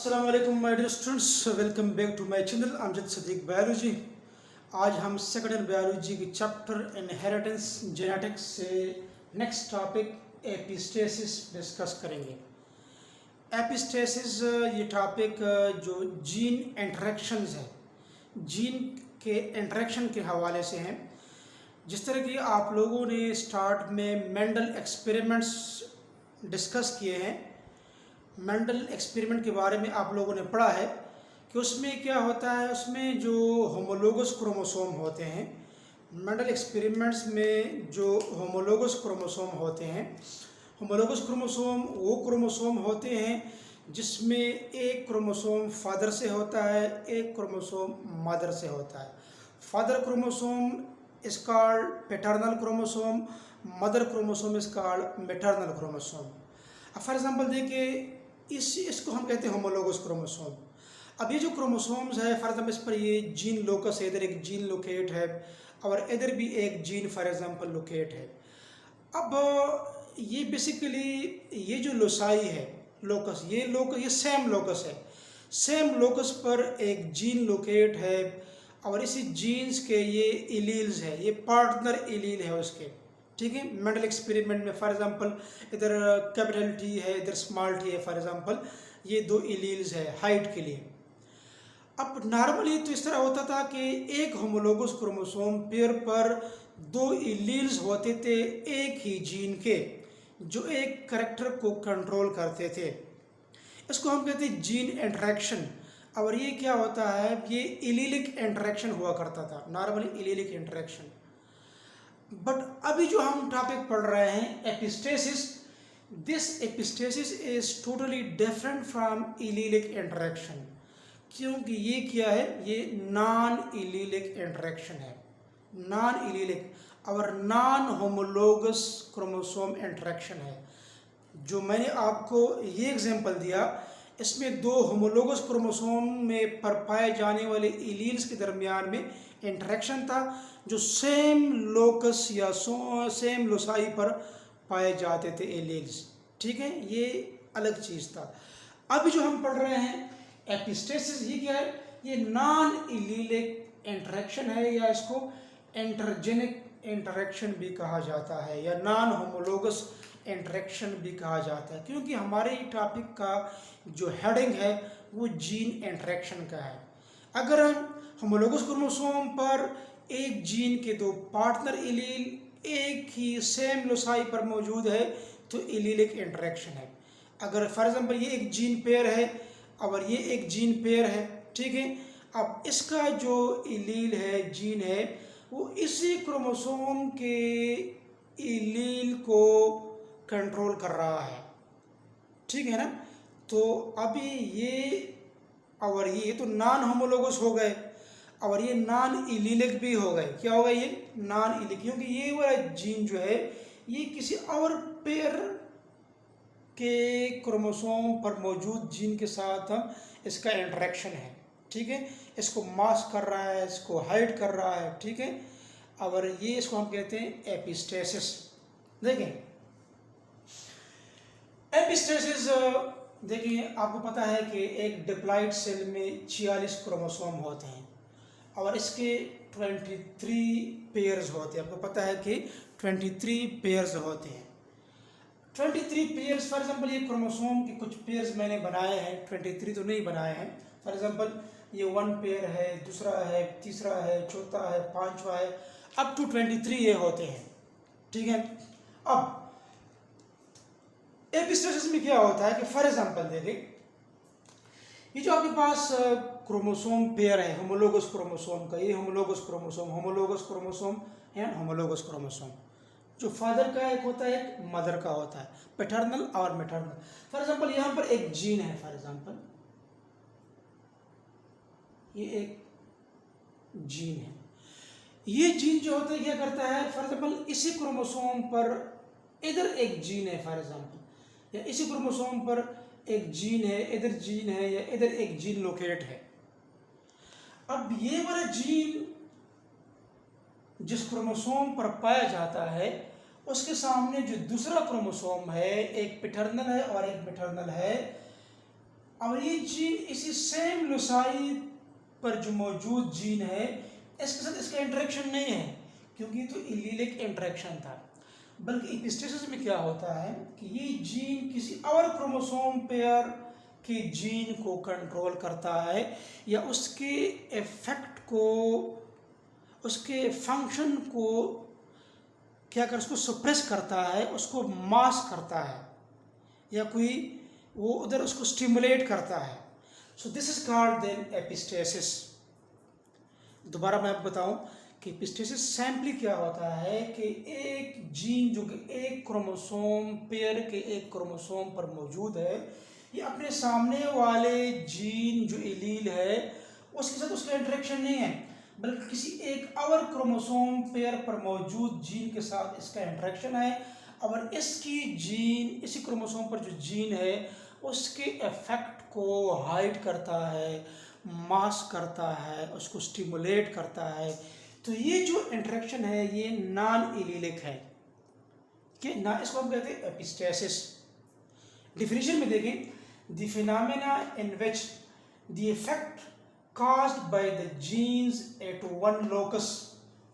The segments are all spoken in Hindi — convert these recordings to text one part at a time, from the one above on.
अस्सलाम वालेकुम my dear students, welcome back to my channel Amjad Sadiq biology. आज हम सेकंड ईयर बायोलॉजी के चैप्टर इनहेरिटेंस जेनेटिक्स से नेक्स्ट टॉपिक एपिस्टेसिस डिस्कस करेंगे। एपिस्टेसिस ये टॉपिक जो जीन इंटरेक्शंस है, जीन के इंटरेक्शन के हवाले से हैं। जिस तरह की आप लोगों ने स्टार्ट में मेंडल एक्सपेरिमेंट्स डिस्कस किए हैं, मेंडल एक्सपेरिमेंट के बारे में आप लोगों ने पढ़ा है कि उसमें क्या होता है, उसमें जो होमोलोगस क्रोमोसोम होते हैं, मेंडल एक्सपेरिमेंट्स में जो होमोलोगस क्रोमोसोम होते हैं, होमोलोगस क्रोमोसोम वो क्रोमोसोम होते हैं जिसमें एक क्रोमोसोम फादर से होता है, एक क्रोमोसोम मदर से होता है। Father chromosome is called paternal chromosome, mother chromosome is called maternal chromosome. अब फॉर एग्जांपल देखिए, इसको हम कहते हैं होमोलोगस क्रोमोसोम। अब ये जो क्रोमोसोम्स है, फॉर एग्जांपल इस पर ये जीन लोकस है, इधर एक जीन लोकेट है और इधर भी एक जीन फॉर एग्जांपल लोकेट है। अब ये बेसिकली ये जो लोसाई है, लोकस, ये सेम लोकस है, सेम लोकस पर एक जीन लोकेट है और इसी जीन्स के ये एलील्स है, ये पार्टनर एलील है उसके, ठीक है। मेंडल एक्सपेरिमेंट में फॉर एग्जांपल इधर कैपिटल टी है, इधर स्मॉल टी है, फॉर एग्जांपल ये दो एलील्स है हाइट के लिए। अब नॉर्मली तो इस तरह होता था कि एक होमोलोगस क्रोमोसोम पेयर पर दो एलील्स होते थे एक ही जीन के, जो एक कैरेक्टर को कंट्रोल करते थे। इसको हम कहते हैं जीन इंटरेक्शन। और ये क्या होता है, ये एलीलिक इंटरेक्शन हुआ करता था, नॉर्मली एलीलिक इंटरेक्शन। बट अभी जो हम टॉपिक पढ़ रहे हैं epistasis, this epistasis is totally different from allelic interaction. क्योंकि ये क्या है, ये नॉन एलीलिक इंटरेक्शन है, नॉन एलीलिक और नॉन होमोलोगस क्रोमोसोम इंटरेक्शन है। जो मैंने आपको ये एग्जांपल दिया, इसमें दो होमोलोगस क्रोमोसोम में पर पाए जाने वाले एलील्स के दरमियान में इंटरेक्शन था, जो सेम लोकस या सेम लोसाई पर पाए जाते थे एलील्स, ठीक है। ये अलग चीज़ था। अभी जो हम पढ़ रहे हैं एपिस्टेसिस, ये क्या है, ये नॉन एलीलिक इंटरेक्शन है या इसको इंटरजेनिक इंटरेक्शन भी कहा जाता है या नॉन होमोलोगस इंटरेक्शन भी कहा जाता है, क्योंकि हमारे टॉपिक का जो हेडिंग है वो जीन इंटरेक्शन का है। अगर होमोलोगस क्रोमोसोम पर एक जीन के दो पार्टनर एलील एक ही सेम लोसाई पर मौजूद है तो एलीलिक इंटरेक्शन है। अगर फॉर एग्जांपल ये एक जीन पेयर है और ये एक जीन पेयर है, ठीक है। अब इसका जो एलील है, जीन है, वो इसी क्रोमोसोम के एलील को कंट्रोल कर रहा है, ठीक है ना। तो अभी ये और ये तो नॉन होमोलोगस हो गए और ये नॉन एलीलिक भी हो गए। क्या होगा, ये नॉन एलीलिक, क्योंकि ये वाला जीन जो है ये किसी और पेयर के क्रोमोसोम पर मौजूद जीन के साथ इसका इंटरेक्शन है, ठीक है। इसको मास्क कर रहा है, इसको हाइड कर रहा है, ठीक है। और ये इसको हम कहते हैं एपिस्टेसिस। देखें एपिस्टेसिस, देखिए आपको पता है कि एक डिप्लॉइड सेल में 46 क्रोमोसोम होते हैं और इसके 23 पेयर्स होते हैं। आपको पता है कि 23 पेयर्स होते हैं। 23 पेयर्स, फॉर एग्जांपल ये क्रोमोसोम के कुछ पेयर्स मैंने बनाए हैं, 23 तो नहीं बनाए हैं। फॉर एग्जांपल ये 1 पेयर है, दूसरा है, तीसरा है, चौथा है, पांचवा है, अप टू 23 ये होते हैं, ठीक है। अब एपिस्टेसिस में क्या होता है कि फॉर एग्जांपल देखिए, ये जो आपके पास क्रोमोसोम पेयर है होमोलोगस क्रोमोसोम का, ये homologous chromosome, homologous chromosome and homologous chromosome, जो फादर का एक होता है, एक मदर का होता है, पैटर्नल और मैटरनल। फॉर एग्जांपल यहाँ पर एक जीन है, फॉर एग्जांपल ये एक जीन है। ये जीन जो होता है क्या करता है, फॉर एग्जांपल इसी क्रोमोसोम पर इधर एक जीन है, फॉर एग्जांपल, या इसी क्रोमोसोम पर एक जीन है, इधर जीन है, या इधर एक जीन लोकेट है। अब ये वाला जीन जिस क्रोमोसोम पर पाया जाता है उसके सामने जो दूसरा क्रोमोसोम है, एक पैटर्नल है और एक मैटरनल है, और ये जीन इसी सेम लोसाई पर जो मौजूद जीन है इसके साथ इसका इंटरेक्शन नहीं है, क्योंकि तो इलीलिक इंटरेक्शन था। बल्कि एपिस्टेसिस में क्या होता है कि ये जीन किसी और क्रोमोसोम पेयर के जीन को कंट्रोल करता है, या उसके इफेक्ट को, उसके फंक्शन को क्या कर, उसको सप्रेस करता है, उसको मास्क करता है, या कोई वो उधर उसको स्टिमुलेट करता है। So this is called then epistasis. दोबारा मैं आपको बताऊं कि एपिस्टेसिस सैम्पली क्या होता है कि एक जीन जो कि एक क्रोमोसोम पेयर के एक क्रोमोसोम पर मौजूद है, ये अपने सामने वाले जीन जो एलील है उसके साथ उसका इंटरेक्शन नहीं है, बल्कि किसी एक और क्रोमोसोम पेयर पर मौजूद जीन के साथ इसका इंटरेक्शन है। और इसकी जीन, इसी क्रोमोसोम पर जो जीन है उसके इफेक्ट को हाइड करता है, मास्क करता है, उसको स्टिमुलेट करता है। तो ये जो इंटरेक्शन है ये नॉन एलीलिक है, कि ना, इसको हम कहते हैं एपिस्टेसिस। डिफिनीशन में देखें, the phenomena in which the effect caused by the genes at one locus,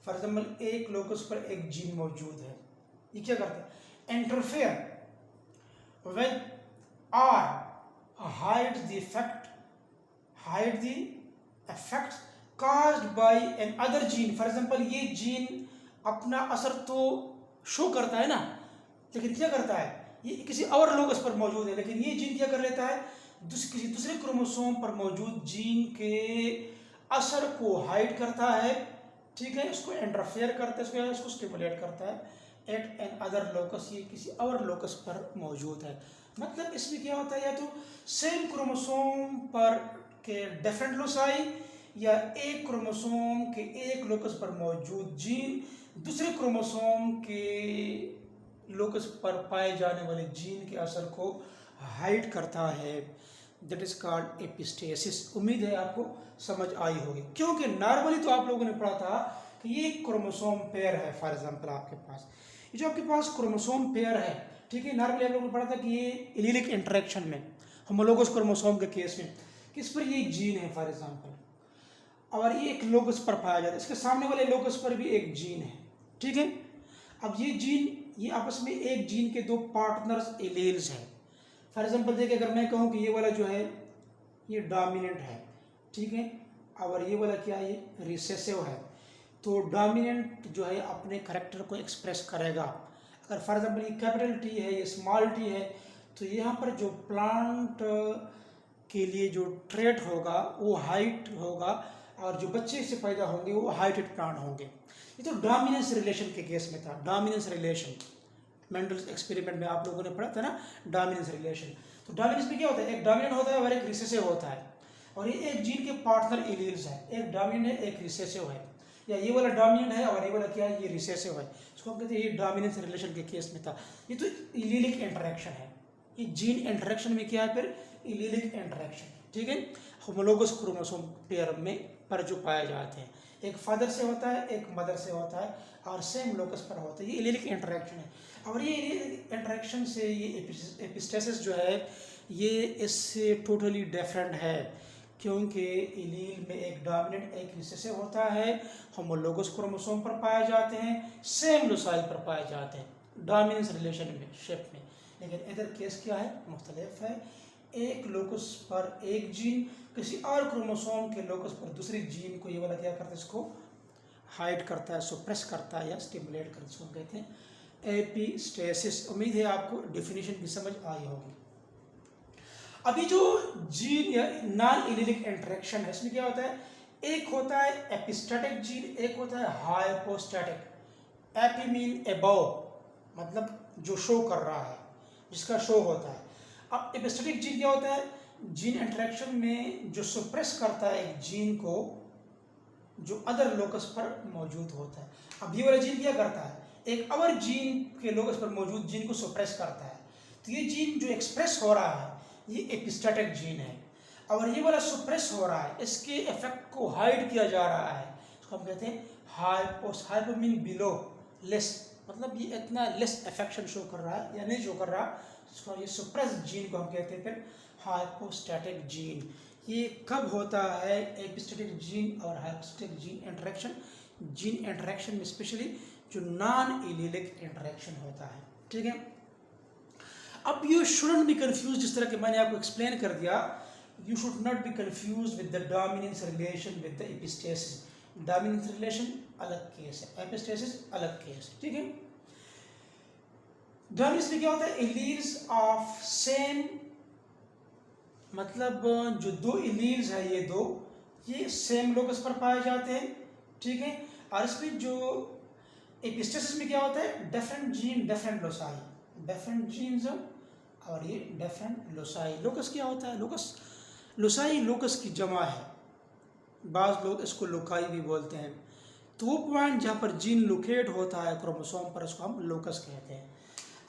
for example एक लोकस पर एक जीन मौजूद है, ये क्या करता है, इंटरफेयर विद और hide the effect caused by an other gene। For example ये जीन अपना असर तो शो करता है ना, लेकिन क्या करता है, ये किसी और लोकस पर मौजूद है, लेकिन ये जीन क्या कर लेता है, किसी दूसरे क्रोमोसोम पर मौजूद जीन के असर को हाइड करता है, ठीक है, उसको इंटरफेयर करता है, इसको स्टिमुलेट करता है एट एन अदर लोकस, ये किसी और लोकस पर मौजूद है। मतलब इसमें क्या होता है, या तो सेम क्रोमोसोम पर के डिफरेंट लोसाई, या एक क्रोमोसोम के एक लोकस पर मौजूद जीन दूसरे क्रोमोसोम के लोकस पर पाए जाने वाले जीन के असर को हाइड करता है। That is called epistasis. उम्मीद है आपको समझ आई होगी, क्योंकि नॉर्मली तो आप लोगों ने पढ़ा था कि ये क्रोमोसोम पेयर है। फॉर एग्जांपल आपके पास ये जो आपके पास क्रोमोसोम पेयर है, ठीक है, नॉर्मली आप लोगों ने पढ़ा था कि ये एलीलिक इंटरेक्शन में, होमोलोगस क्रोमोसोम के केस में किस पर ये जीन है फॉर एग्जांपल, और ये एक लोकस पर पाया जाता है, इसके सामने वाले लोकस पर भी एक जीन है, ठीक है। अब ये जीन, ये आपस में एक जीन के दो पार्टनर्स एलील्स हैं। फॉर एग्जाम्पल देखिए, अगर मैं कहूँ कि ये वाला जो है ये डोमिनेंट है, ठीक है, और ये वाला क्या है, ये रिसेसिव है, तो डोमिनेंट जो है अपने करेक्टर को एक्सप्रेस करेगा। अगर फॉर एग्जाम्पल ये कैपिटल टी है, ये स्मॉल टी है, तो यहाँ पर जो प्लांट के लिए जो ट्रेट होगा वो हाइट होगा, और जो बच्चे से पैदा होंगे वो हाइटेड प्लांट होंगे। ये तो डोमिनेंस रिलेशन के केस में था, डोमिनेंस रिलेशन मेंडल एक्सपेरिमेंट में आप लोगों ने पढ़ा था ना, डोमिनेंस रिलेशन। तो डोमिनेंस में क्या होता है, एक डोमिनेंट होता है और एक रिसेसिव होता है, और ये एक जीन के पार्टनर एलील्स है, एक डोमिनेंट है एक रिसेसिव है, या ये वाला डोमिनेंट है और ये वाला क्या है, ये रिसेसिव है। इसको हम कहते हैं ये डोमिनेंस रिलेशन के केस में था। ये तो एलीलिक इंटरेक्शन है, ये जीन इंटरेक्शन में क्या है, फिर एलीलिक इंटरेक्शन, ठीक है, होमोलोगस क्रोमोसोम पेयर में पर जो पाए जाते हैं, एक फादर से होता है एक मदर से होता है, और सेम लोकस पर होता है, ये एलीलिक इंटरेक्शन है। और ये इंटरेक्शन से ये एपिस्टेसिस जो है ये इससे टोटली डिफरेंट है, क्योंकि एलील में एक डोमिनेंट एक रिसेसिव होता है, होमोलोगस क्रोमोसोम पर पाए जाते हैं, सेम लोसाई पर पाए जाते हैं, डोमिनेंस रिलेशन में, शेप में। लेकिन इधर केस क्या है, मुख्तलिफ है, एक लोकस पर एक जीन किसी और क्रोमोसोम के लोकस पर दूसरी जीन को ये वाला क्या करता है, इसको हाइड करता है, सप्रेस करता है या स्टिमुलेट करता है, इसको कहते हैं एपिस्टेसिस। उम्मीद है आपको डेफिनेशन भी समझ आई होगी। अभी जो जीन या नॉन एलीलिक इंटरेक्शन है, इसमें क्या होता है, एक होता है एपिस्टेटिक जीन, एक होता है हाइपोस्टेटिक। एपी मीन अबव, मतलब जो शो कर रहा है, जिसका शो होता है। अब एपिस्टेटिक जीन क्या होता है, जीन इंटरेक्शन में जो सप्रेस करता है एक जीन को जो अदर लोकस पर मौजूद होता है। अब ये वाला जीन क्या करता है, एक और जीन के लोकस पर मौजूद जीन को सप्रेस करता है। तो ये जीन जो एक्सप्रेस हो रहा है ये एपिस्टेटिक जीन है, और ये वाला सप्रेस हो रहा है, इसके इफेक्ट को हाइड किया जा रहा है, इसको हम कहते हैं हाइपो मीन बिलो, लेस, मतलब ये इतना लेस अफेक्शन शो कर रहा है या नहीं शो कर रहा, इसको ये सप्रेस जीन को हम कहते हैं फिर हाइपोस्टैटिक जीन। ये कब होता है एपिस्टेटिक जीन और हाइपोस्टैटिक जीन इंटरेक्शन में, स्पेशली जो नॉन एलीलिक इंटरेक्शन होता है, ठीक है। अब यू शुडंट बी कंफ्यूज, जिस तरह के मैंने आपको एक्सप्लेन कर दिया, you should not be confuse with the dominance relation with the epistasis. Dominance relation अलग केस है, एपिस्टेसिस अलग केस है, ठीक है। डोमिनेंस में क्या होता है, एलील्स ऑफ सेम, मतलब जो दो एलील्स है ये सेम लोकस पर पाए जाते हैं, ठीक है। और इसमें जो एपिस्टेसिस में क्या होता है, different gene different loci, different genes और ये डिफरेंट लोसाई। लोकस क्या होता है, लोसाई लोकस की जमा है, बाज़ लोग इसको लोकाई भी बोलते हैं। तो वो पॉइंट जहाँ पर जीन लोकेट होता है क्रोमोसोम पर, उसको हम लोकस कहते हैं।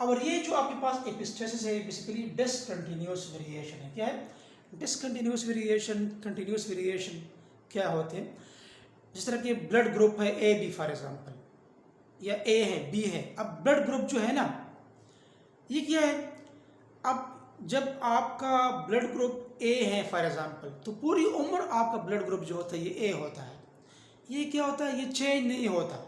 और ये जो आपके पास एपिस्टेसिस है, बेसिकली डिसकंटिन्यूस वेरिएशन है। क्या है डिसकंटिन्यूस वेरिएशन, कंटिन्यूस वेरिएशन क्या होते हैं, जिस तरह के ब्लड ग्रुप है ए बी फॉर एग्जांपल, या ए है बी है। अब ब्लड ग्रुप जो है ना, ये क्या है, अब जब आपका ब्लड ग्रुप ए है फॉर एग्जांपल, तो पूरी उम्र आपका ब्लड ग्रुप जो होता है ये ए होता है। ये क्या होता है, ये चेंज नहीं होता।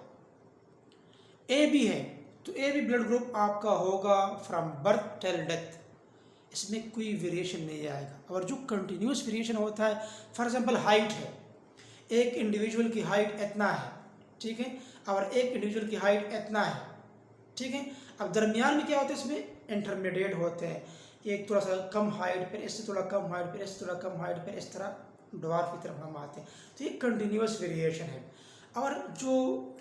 ए बी है तो ए बी ब्लड ग्रुप आपका होगा फ्रॉम बर्थ टिल डेथ, इसमें कोई वेरिएशन नहीं आएगा। और जो कंटिन्यूस वेरिएशन होता है, फॉर एग्जांपल हाइट है, एक इंडिविजुअल की हाइट इतना है, ठीक है, और एक इंडिविजुअल की हाइट इतना है, ठीक है। अब दरमियान में क्या होता है, इसमें इंटरमीडिएट होते हैं, एक थोड़ा सा कम हाइट, फिर इससे थोड़ा कम हाइट, फिर इससे थोड़ा कम हाइट, फिर इस तरह ड्वार्फ की तरफ हम आते हैं। तो ये कंटिन्यूस वेरिएशन है। और जो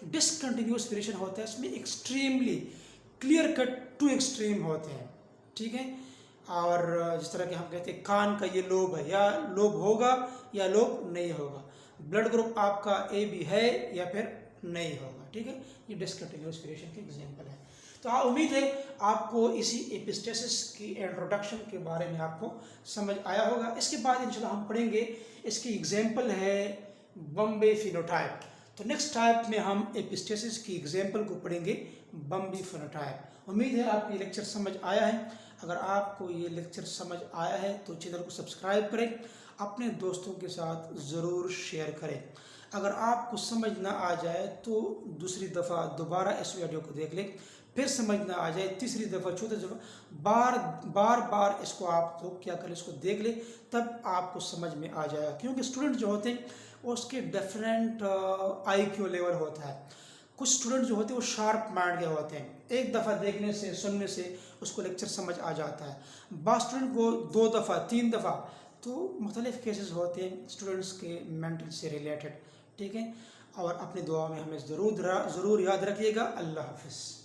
डिसकंटिन्यूस वेरिएशन होता है, इसमें extremely clear cut to extreme होते हैं, ठीक है। और जिस तरह के हम कहते हैं कान का ये लोब है, या लोब होगा या लोब नहीं होगा, ब्लड ग्रुप आपका ए बी है या फिर नहीं होगा, ठीक है। ये डिसकंटिन्यूस वेरिएशन की एग्जांपल है। तो उम्मीद है आपको इसी एपिस्टेसिस की इंट्रोडक्शन के बारे में आपको समझ आया होगा। इसके बाद इंशाल्लाह हम पढ़ेंगे, इसकी एग्जांपल है बम्बे फिनोटाइप। तो नेक्स्ट टाइप में हम एपिस्टेसिस की एग्जांपल को पढ़ेंगे, बम्बे फिनोटाइप। उम्मीद है आपको ये लेक्चर समझ आया है। अगर आपको ये लेक्चर समझ आया है तो चैनल को सब्सक्राइब करें, अपने दोस्तों के साथ ज़रूर शेयर करें। अगर आपको समझ ना आ जाए तो दूसरी दफ़ा दोबारा इस वीडियो को देख लें, फिर समझ ना आ जाए तीसरी दफ़ा चौथी दफ़ा बार इसको आप तो क्या करें, इसको देख लें, तब आपको समझ में आ जाएगा। क्योंकि स्टूडेंट जो होते हैं उसके डिफरेंट IQ लेवल होता है। कुछ स्टूडेंट जो होते हैं वो शार्प माइंड के होते हैं, एक दफ़ा देखने से सुनने से उसको लेक्चर समझ आ जाता है। बाकी स्टूडेंट को 2 दफ़ा 3 दफ़ा, तो मुख्तलिफ़ केसेस होते हैं स्टूडेंट्स के मेंटल से रिलेटेड, ठीक है। और अपनी दुआ में हमें ज़रूर याद रखिएगा। अल्लाह हाफ़िज़।